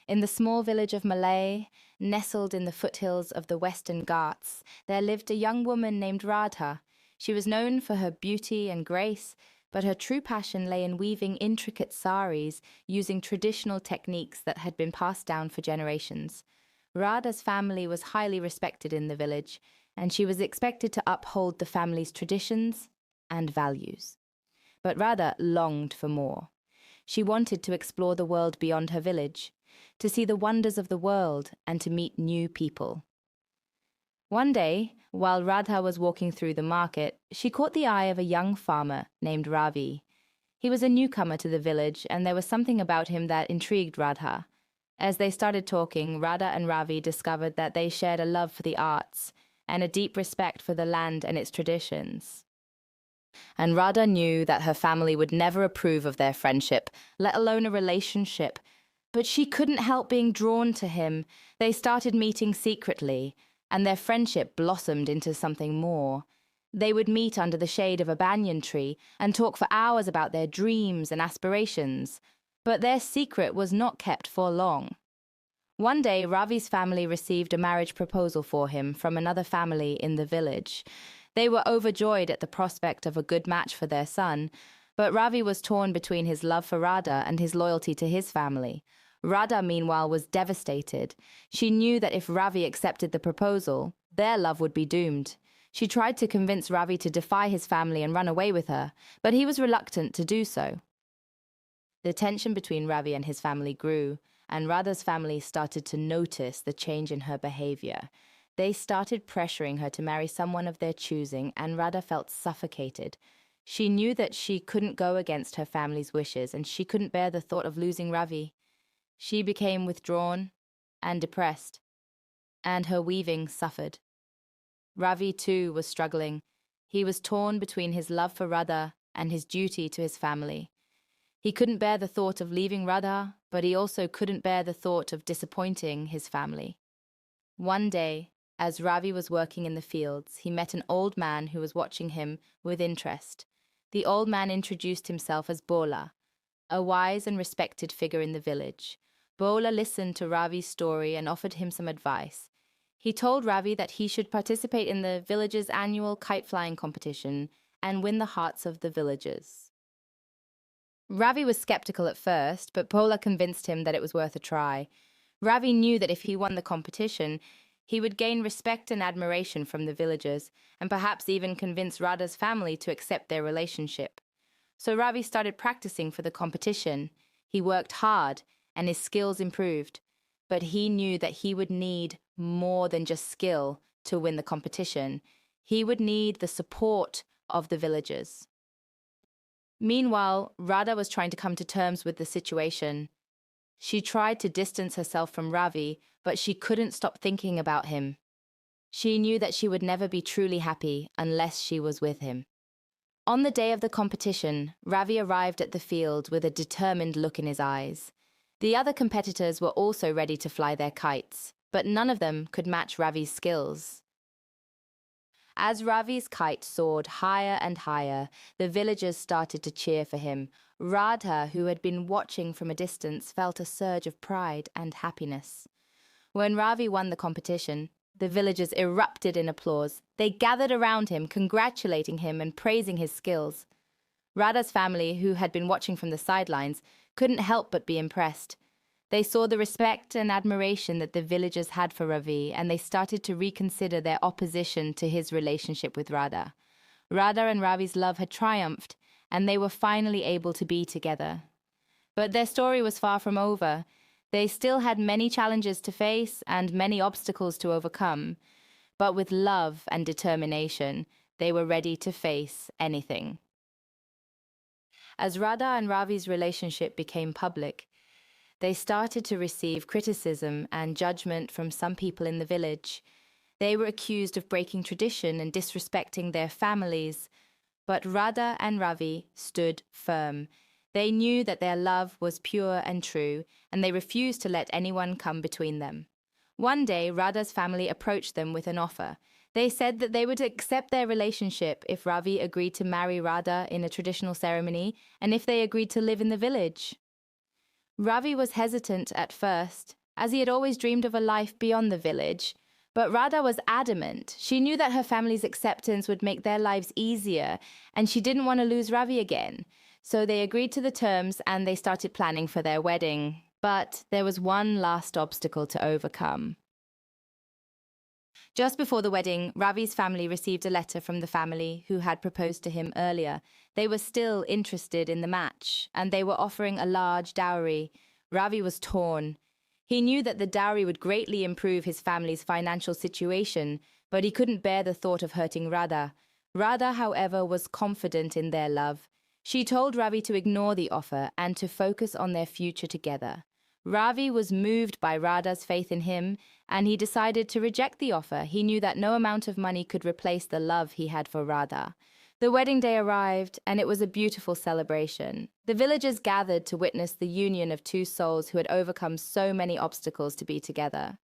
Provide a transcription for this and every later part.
In the small village of Malay, nestled in the foothills of the Western Ghats, there lived a young woman named Radha. She was known for her beauty and grace, but her true passion lay in weaving intricate saris using traditional techniques that had been passed down for generations. Radha's family was highly respected in the village, and she was expected to uphold the family's traditions and values. But Radha longed for more. She wanted to explore the world beyond her village, to see the wonders of the world and to meet new people. One day, while Radha was walking through the market, she caught the eye of a young farmer named Ravi. He was a newcomer to the village, and there was something about him that intrigued Radha. As they started talking, Radha and Ravi discovered that they shared a love for the arts and a deep respect for the land and its traditions. And Radha knew that her family would never approve of their friendship, let alone a relationship. But she couldn't help being drawn to him. They started meeting secretly, and their friendship blossomed into something more. They would meet under the shade of a banyan tree and talk for hours about their dreams and aspirations. But their secret was not kept for long. One day, Ravi's family received a marriage proposal for him from another family in the village. They were overjoyed at the prospect of a good match for their son, but Ravi was torn between his love for Radha and his loyalty to his family. Radha, meanwhile, was devastated. She knew that if Ravi accepted the proposal, their love would be doomed. She tried to convince Ravi to defy his family and run away with her, but he was reluctant to do so. The tension between Ravi and his family grew, and Radha's family started to notice the change in her behavior. They started pressuring her to marry someone of their choosing, and Radha felt suffocated. She knew that she couldn't go against her family's wishes, and she couldn't bear the thought of losing Ravi. She became withdrawn and depressed, and her weaving suffered. Ravi, too, was struggling. He was torn between his love for Radha and his duty to his family. He couldn't bear the thought of leaving Radha, but he also couldn't bear the thought of disappointing his family. One day, as Ravi was working in the fields, he met an old man who was watching him with interest. The old man introduced himself as Bola, a wise and respected figure in the village. Bola listened to Ravi's story and offered him some advice. He told Ravi that he should participate in the village's annual kite-flying competition and win the hearts of the villagers. Ravi was skeptical at first, but Bola convinced him that it was worth a try. Ravi knew that if he won the competition, he would gain respect and admiration from the villagers, and perhaps even convince Radha's family to accept their relationship. So Ravi started practicing for the competition. He worked hard, and his skills improved. But he knew that he would need more than just skill to win the competition. He would need the support of the villagers. Meanwhile, Radha was trying to come to terms with the situation. She tried to distance herself from Ravi, but she couldn't stop thinking about him. She knew that she would never be truly happy unless she was with him. On the day of the competition, Ravi arrived at the field with a determined look in his eyes. The other competitors were also ready to fly their kites, but none of them could match Ravi's skills. As Ravi's kite soared higher and higher, the villagers started to cheer for him. Radha, who had been watching from a distance, felt a surge of pride and happiness. When Ravi won the competition, the villagers erupted in applause. They gathered around him, congratulating him and praising his skills. Radha's family, who had been watching from the sidelines, couldn't help but be impressed. They saw the respect and admiration that the villagers had for Ravi, and they started to reconsider their opposition to his relationship with Radha. Radha and Ravi's love had triumphed, and they were finally able to be together. But their story was far from over. They still had many challenges to face and many obstacles to overcome. But with love and determination, they were ready to face anything. As Radha and Ravi's relationship became public, they started to receive criticism and judgment from some people in the village. They were accused of breaking tradition and disrespecting their families. But Radha and Ravi stood firm. They knew that their love was pure and true, and they refused to let anyone come between them. One day, Radha's family approached them with an offer. They said that they would accept their relationship if Ravi agreed to marry Radha in a traditional ceremony and if they agreed to live in the village. Ravi was hesitant at first, as he had always dreamed of a life beyond the village. But Radha was adamant. She knew that her family's acceptance would make their lives easier, and she didn't want to lose Ravi again. So they agreed to the terms and they started planning for their wedding. But there was one last obstacle to overcome. Just before the wedding, Ravi's family received a letter from the family who had proposed to him earlier. They were still interested in the match, and they were offering a large dowry. Ravi was torn. He knew that the dowry would greatly improve his family's financial situation, but he couldn't bear the thought of hurting Radha. Radha, however, was confident in their love. She told Ravi to ignore the offer and to focus on their future together. Ravi was moved by Radha's faith in him, and he decided to reject the offer. He knew that no amount of money could replace the love he had for Radha. The wedding day arrived, and it was a beautiful celebration. The villagers gathered to witness the union of two souls who had overcome so many obstacles to be together.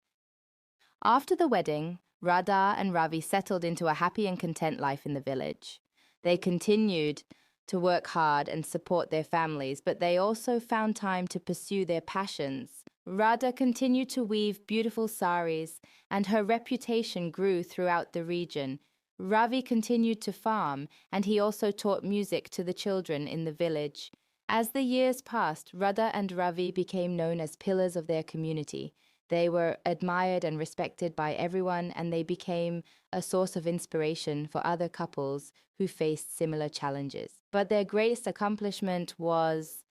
After the wedding, Radha and Ravi settled into a happy and content life in the village. They continued to work hard and support their families, but they also found time to pursue their passions. Radha continued to weave beautiful saris, and her reputation grew throughout the region. Ravi continued to farm, and he also taught music to the children in the village. As the years passed, Radha and Ravi became known as pillars of their community. They were admired and respected by everyone, and they became a source of inspiration for other couples who faced similar challenges. But their greatest accomplishment was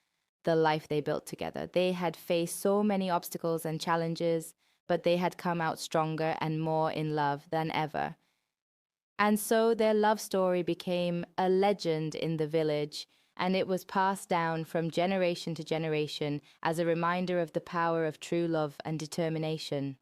the life they built together. They had faced so many obstacles and challenges, but they had come out stronger and more in love than ever. And so their love story became a legend in the village, and it was passed down from generation to generation as a reminder of the power of true love and determination.